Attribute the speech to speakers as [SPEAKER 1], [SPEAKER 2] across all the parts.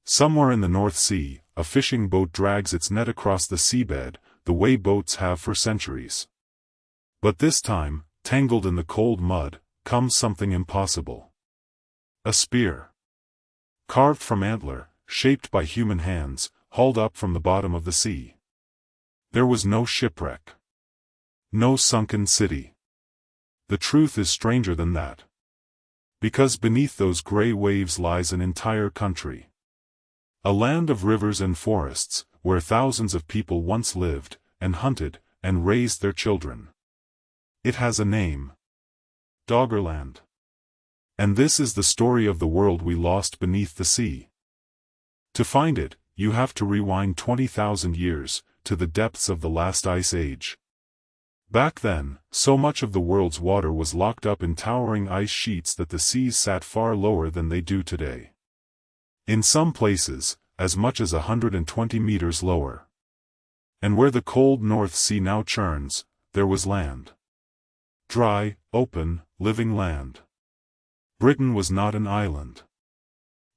[SPEAKER 1] Somewhere in the North Sea, a fishing boat drags its net across the seabed, the way boats have for centuries. But this time, tangled in the cold mud, comes something impossible. A spear. Carved from antler, shaped by human hands, hauled up from the bottom of the sea. There was no shipwreck. No sunken city. The truth is stranger than that. Because beneath those gray waves lies an entire country. A land of rivers and forests, where thousands of people once lived, and hunted, and raised their children. It has a name. Doggerland. And this is the story of the world we lost beneath the sea. To find it, you have to rewind 20,000 years, to the depths of the last ice age. Back then, so much of the world's water was locked up in towering ice sheets that the seas sat far lower than they do today. In some places, as much as 120 meters lower. And where the cold North Sea now churns, there was land. Dry, open, living land. Britain was not an island.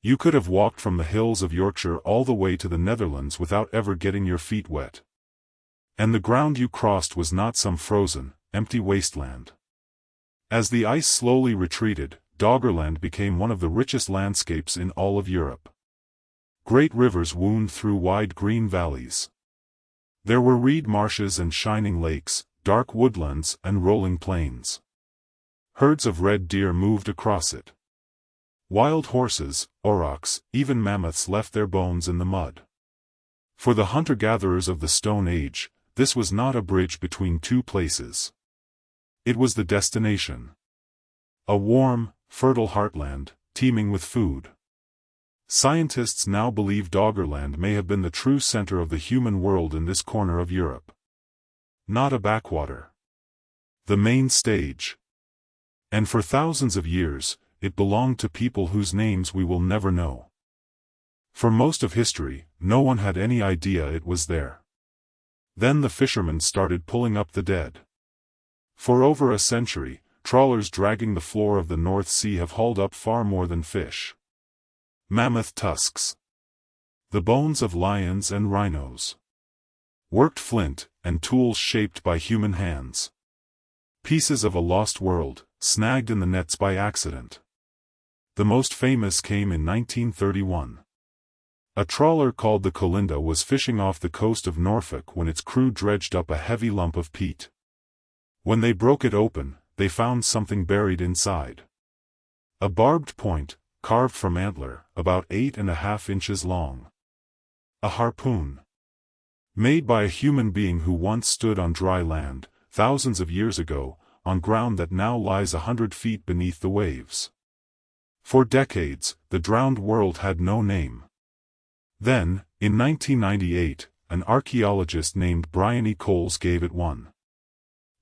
[SPEAKER 1] You could have walked from the hills of Yorkshire all the way to the Netherlands without ever getting your feet wet. And the ground you crossed was not some frozen, empty wasteland. As the ice slowly retreated, Doggerland became one of the richest landscapes in all of Europe. Great rivers wound through wide green valleys. There were reed marshes and shining lakes, dark woodlands and rolling plains. Herds of red deer moved across it. Wild horses, aurochs, even mammoths left their bones in the mud. For the hunter-gatherers of the Stone Age, this was not a bridge between two places. It was the destination. A warm, fertile heartland, teeming with food. Scientists now believe Doggerland may have been the true center of the human world in this corner of Europe. Not a backwater. The main stage. And for thousands of years, it belonged to people whose names we will never know. For most of history, no one had any idea it was there. Then the fishermen started pulling up the dead. For over a century, trawlers dragging the floor of the North Sea have hauled up far more than fish. Mammoth tusks. The bones of lions and rhinos. Worked flint, and tools shaped by human hands. Pieces of a lost world, snagged in the nets by accident. The most famous came in 1931. A trawler called the Colinda was fishing off the coast of Norfolk when its crew dredged up a heavy lump of peat. When they broke it open, they found something buried inside. A barbed point, carved from antler, about 8.5 inches long. A harpoon. Made by a human being who once stood on dry land, thousands of years ago, on ground that now lies 100 feet beneath the waves. For decades, the drowned world had no name. Then, in 1998, an archaeologist named Bryony Coles gave it one.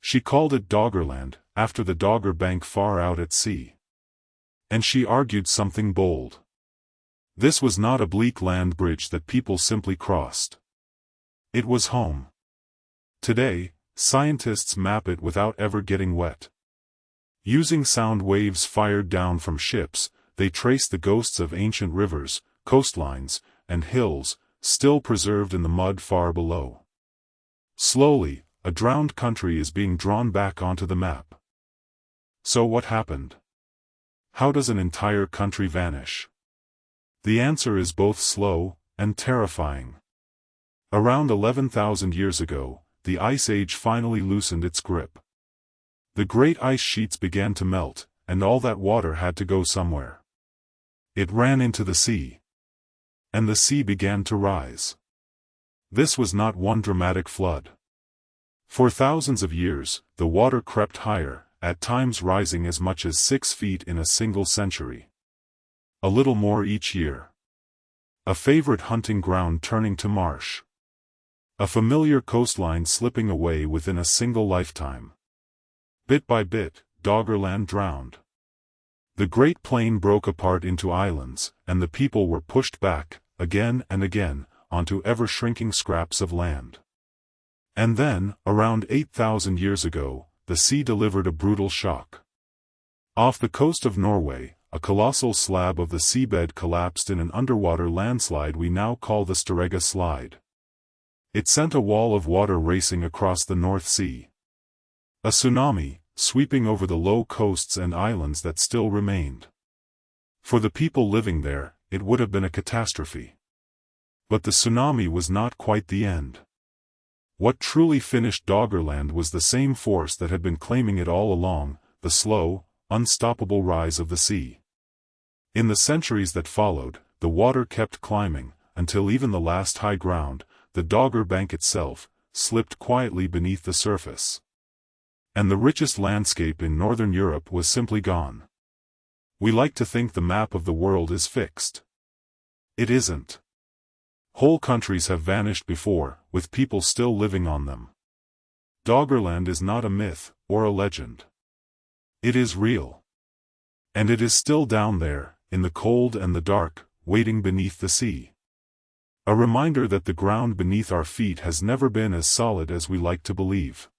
[SPEAKER 1] She called it Doggerland, after the Dogger Bank far out at sea. And she argued something bold. This was not a bleak land bridge that people simply crossed. It was home. Today, scientists map it without ever getting wet. Using sound waves fired down from ships, they trace the ghosts of ancient rivers, coastlines, and hills, still preserved in the mud far below. Slowly, a drowned country is being drawn back onto the map. So what happened? How does an entire country vanish? The answer is both slow and terrifying. Around 11,000 years ago, the Ice Age finally loosened its grip. The great ice sheets began to melt, and all that water had to go somewhere. It ran into the sea. And the sea began to rise. This was not one dramatic flood. For thousands of years, the water crept higher, at times rising as much as 6 feet in a single century. A little more each year. A favorite hunting ground turning to marsh. A familiar coastline slipping away within a single lifetime. Bit by bit, Doggerland drowned. The Great Plain broke apart into islands, and the people were pushed back, again and again, onto ever-shrinking scraps of land. And then, around 8,000 years ago, the sea delivered a brutal shock. Off the coast of Norway, a colossal slab of the seabed collapsed in an underwater landslide we now call the Storegga Slide. It sent a wall of water racing across the North Sea. A tsunami, sweeping over the low coasts and islands that still remained. For the people living there, it would have been a catastrophe. But the tsunami was not quite the end. What truly finished Doggerland was the same force that had been claiming it all along, the slow, unstoppable rise of the sea. In the centuries that followed, the water kept climbing, until even the last high ground, the Dogger Bank itself, slipped quietly beneath the surface. And the richest landscape in northern Europe was simply gone. We like to think the map of the world is fixed. It isn't. Whole countries have vanished before, with people still living on them. Doggerland is not a myth, or a legend. It is real. And it is still down there, in the cold and the dark, waiting beneath the sea. A reminder that the ground beneath our feet has never been as solid as we like to believe.